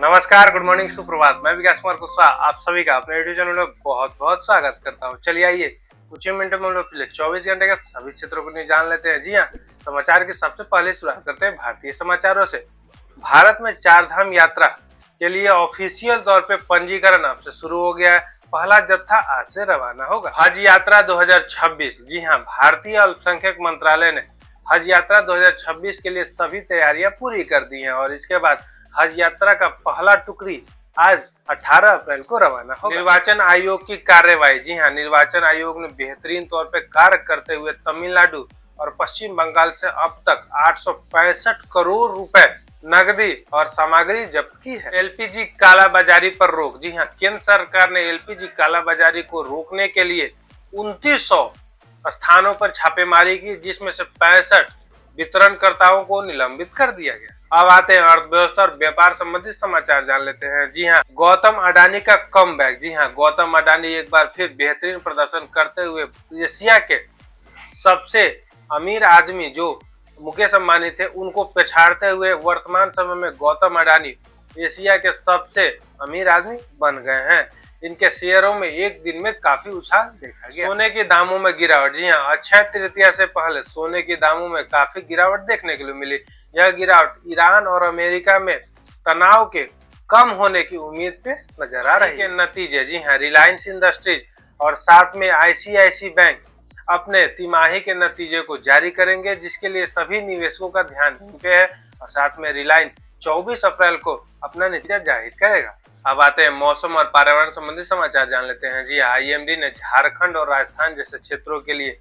नमस्कार, good morning, सुप्रभात। मैं विकास कुमार कुशवाहा आप सभी का अपने यूट्यूब चैनल में बहुत बहुत स्वागत करता हूं। चलिए आइए कुछ ही मिनटों में हम लोग पिछले 24 घंटे का सभी क्षेत्रों को जान लेते हैं। जी हाँ, समाचार की सबसे पहले शुरुआत करते हैं भारतीय समाचारों से। भारत में चार धाम यात्रा के लिए ऑफिशियल तौर पे पंजीकरण अब से शुरू हो गया है। पहला जत्था आज से रवाना होगा। हज यात्रा 2026। जी हाँ, भारतीय अल्पसंख्यक मंत्रालय ने हज यात्रा 2026 के लिए सभी तैयारियां पूरी कर दी हैं और इसके बाद हज यात्रा का पहला टुकड़ी आज 18 अप्रैल को रवाना होगा। निर्वाचन आयोग की कार्यवाही। जी हाँ, निर्वाचन आयोग ने बेहतरीन तौर पे कार्य करते हुए तमिलनाडु और पश्चिम बंगाल से अब तक 865 करोड़ रुपए नकदी और सामग्री जब्त की है। एलपीजी कालाबाजारी पर रोक। जी हाँ, केंद्र सरकार ने एलपीजी कालाबाजारी को रोकने के लिए 2900 स्थानों पर छापेमारी की, जिसमें से 65 वितरणकर्ताओं को निलंबित कर दिया गया। अब आते हैं अर्थव्यवस्था और व्यापार संबंधित समाचार जान लेते हैं। जी हाँ, गौतम अडानी का कमबैक। जी हाँ, गौतम अडानी एक बार फिर बेहतरीन प्रदर्शन करते हुए एशिया के सबसे अमीर आदमी जो मुकेश अंबानी थे उनको पछाड़ते हुए वर्तमान समय में गौतम अडानी एशिया के सबसे अमीर आदमी बन गए हैं। इनके शेयरों में एक दिन में काफी उछाल देखा गया। सोने के दामों में गिरावट। जी हाँ, अक्षय तृतीया से पहले सोने के दामों में काफी गिरावट देखने के लिए मिली। यह गिरावट ईरान और अमेरिका में तनाव के कम होने की उम्मीद पे नजर आ रही है। नतीजे। जी हाँ, रिलायंस इंडस्ट्रीज और साथ में आईसीआईसी बैंक अपने तिमाही के नतीजे को जारी करेंगे, जिसके लिए सभी निवेशकों का ध्यान पे है और साथ में रिलायंस 24 अप्रैल को अपना नतीजा जाहिर करेगा। अब आते हैं मौसम और पर्यावरण संबंधी समाचार जान लेते हैं। जी, आईएमडी ने झारखंड और राजस्थान जैसे क्षेत्रों के लिए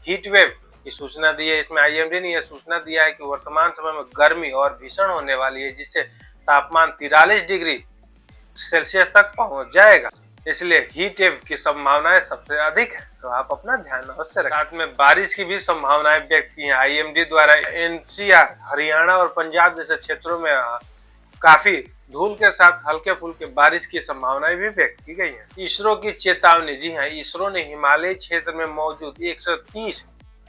हीट वेव की सूचना दी है। इसमें आईएमडी ने यह सूचना दिया है कि वर्तमान समय में गर्मी और भीषण होने वाली है, जिससे तापमान 43 डिग्री सेल्सियस तक पहुंच जाएगा। इसलिए हीट वेव की संभावनाएं सबसे अधिक है, तो आप अपना ध्यान अवश्य रखें। साथ में बारिश की भी संभावनाएं व्यक्त की हैं। आईएमडी द्वारा एनसीआर, हरियाणा और पंजाब जैसे क्षेत्रों में काफी धूल के साथ हल्के फुल्के बारिश की संभावनाएं भी व्यक्त की गई है। इसरो की चेतावनी। जी हाँ, इसरो ने हिमालयी क्षेत्र में मौजूद 130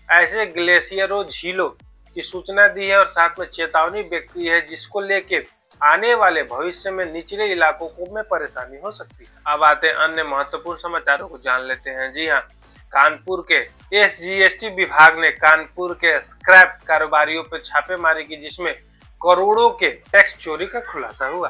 ऐसे ग्लेशियरों, झीलों की सूचना दी है और साथ में चेतावनी व्यक्त की है, जिसको लेके आने वाले भविष्य में निचले इलाकों को में परेशानी हो सकती है। अब आते हैं अन्य महत्वपूर्ण समाचारों को जान लेते हैं। जी हाँ, कानपुर के एसजीएसटी विभाग ने कानपुर के स्क्रैप कारोबारियों पर छापेमारी की, जिसमें करोड़ों के टैक्स चोरी का खुलासा हुआ।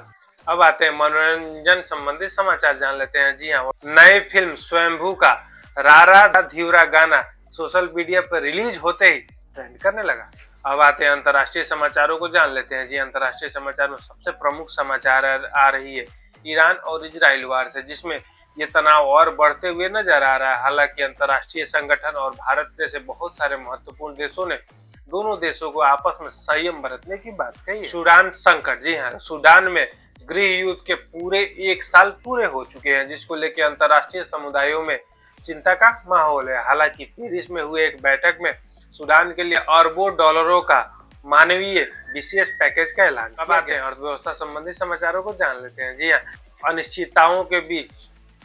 अब आते हैं मनोरंजन संबंधित समाचार जान लेते हैं। जी हाँ, नई फिल्म स्वयंभू का रारा धीवरा गाना सोशल मीडिया पर रिलीज होते ही ट्रेंड करने लगा। अब आते हैं अंतर्राष्ट्रीय समाचारों को जान लेते हैं। जी, अंतर्राष्ट्रीय समाचार में सबसे प्रमुख समाचार आ रही है ईरान और इजराइल वार से, जिसमें ये तनाव और बढ़ते हुए नजर आ रहा है। हालांकि अंतर्राष्ट्रीय संगठन और भारत जैसे बहुत सारे महत्वपूर्ण देशों ने दोनों देशों को आपस में संयम बरतने की बात कही। सूडान संकट। जी हाँ, सूडान में गृह युद्ध के पूरे 1 साल पूरे हो चुके हैं, जिसको लेकर अंतर्राष्ट्रीय समुदायों में चिंता का माहौल है। हालांकि पेरिस में हुए एक बैठक में सूडान के लिए अरबों डॉलरों का मानवीय विशेष पैकेज का ऐलान। अब आते हैं अर्थव्यवस्था संबंधी समाचारों को जान लेते हैं। जी हाँ, अनिश्चितताओं के बीच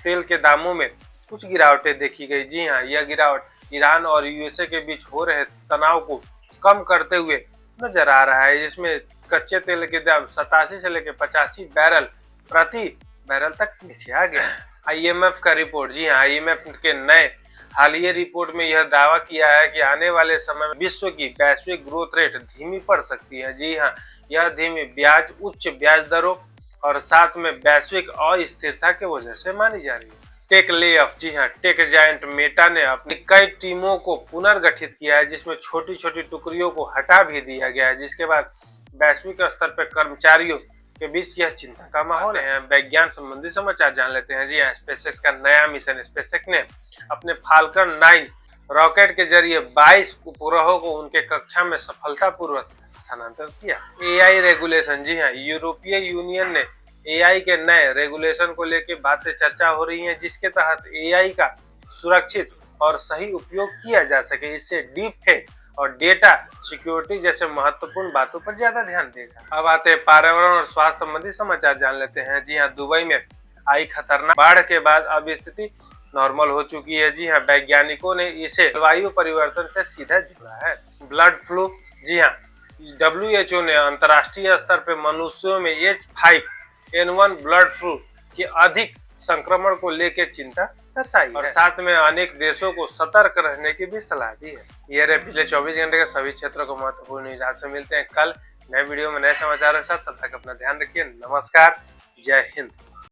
तेल के दामों में कुछ गिरावटें देखी गई। जी हाँ, यह गिरावट ईरान और यूएसए के बीच हो रहे तनाव को कम करते हुए नजर आ रहा है। इसमें कच्चे तेल के दाम 87 से लेकर 85 बैरल प्रति बैरल तक नीचे आ गया। आईएमएफ का रिपोर्ट। जी हाँ, आईएमएफ के नए हालिया रिपोर्ट में यह दावा किया है कि आने वाले समय में विश्व की वैश्विक ग्रोथ रेट धीमी पड़ सकती है। जी हाँ, यह धीमी उच्च ब्याज दरों और साथ में वैश्विक अस्थिरता की वजह से मानी जा रही है। Take lay off. जी हाँ, टेक जायंट मेटा ने अपनी कई टीमों को पुनर्गठित किया है, जिसमें छोटी छोटी टुकड़ियों को हटा भी दिया गया है, जिसके बाद वैश्विक स्तर पर कर्मचारियों के बीच यह चिंता का माहौल है। विज्ञान संबंधी समाचार जान लेते हैं। जी हाँ, स्पेसएक्स का नया मिशन। स्पेसएक्स ने अपने फाल्कन 9 रॉकेट के जरिए 22 उपग्रहों को उनके कक्षा में सफलतापूर्वक स्थानांतरित किया। AI regulation. जी हाँ, यूरोपीय यूनियन ने एआई के नए रेगुलेशन को लेकर बातें चर्चा हो रही हैं, जिसके तहत एआई का सुरक्षित और सही उपयोग किया जा सके। इससे डीप फेक और डेटा सिक्योरिटी जैसे महत्वपूर्ण बातों पर ज्यादा ध्यान देगा। अब आते हैं पर्यावरण और स्वास्थ्य संबंधी समाचार जान लेते हैं। जी हाँ, दुबई में आई खतरनाक बाढ़ के बाद अब स्थिति नॉर्मल हो चुकी है। जी हाँ, वैज्ञानिकों ने इसे जलवायु परिवर्तन से सीधा जोड़ा है। Blood flu. जी हाँ, WHO ने अंतर्राष्ट्रीय स्तर पर मनुष्यों में H5 N1 बर्ड फ्लू की अधिक संक्रमण को लेकर चिंता दर्शाई और साथ में अनेक देशों को सतर्क रहने की भी सलाह दी है। ये रहे पिछले 24 घंटे के सभी क्षेत्रों को महत्वपूर्ण न्यूज। आपसे मिलते हैं कल नए वीडियो में नए समाचारों के साथ। तब तक अपना ध्यान रखिए। नमस्कार, जय हिंद।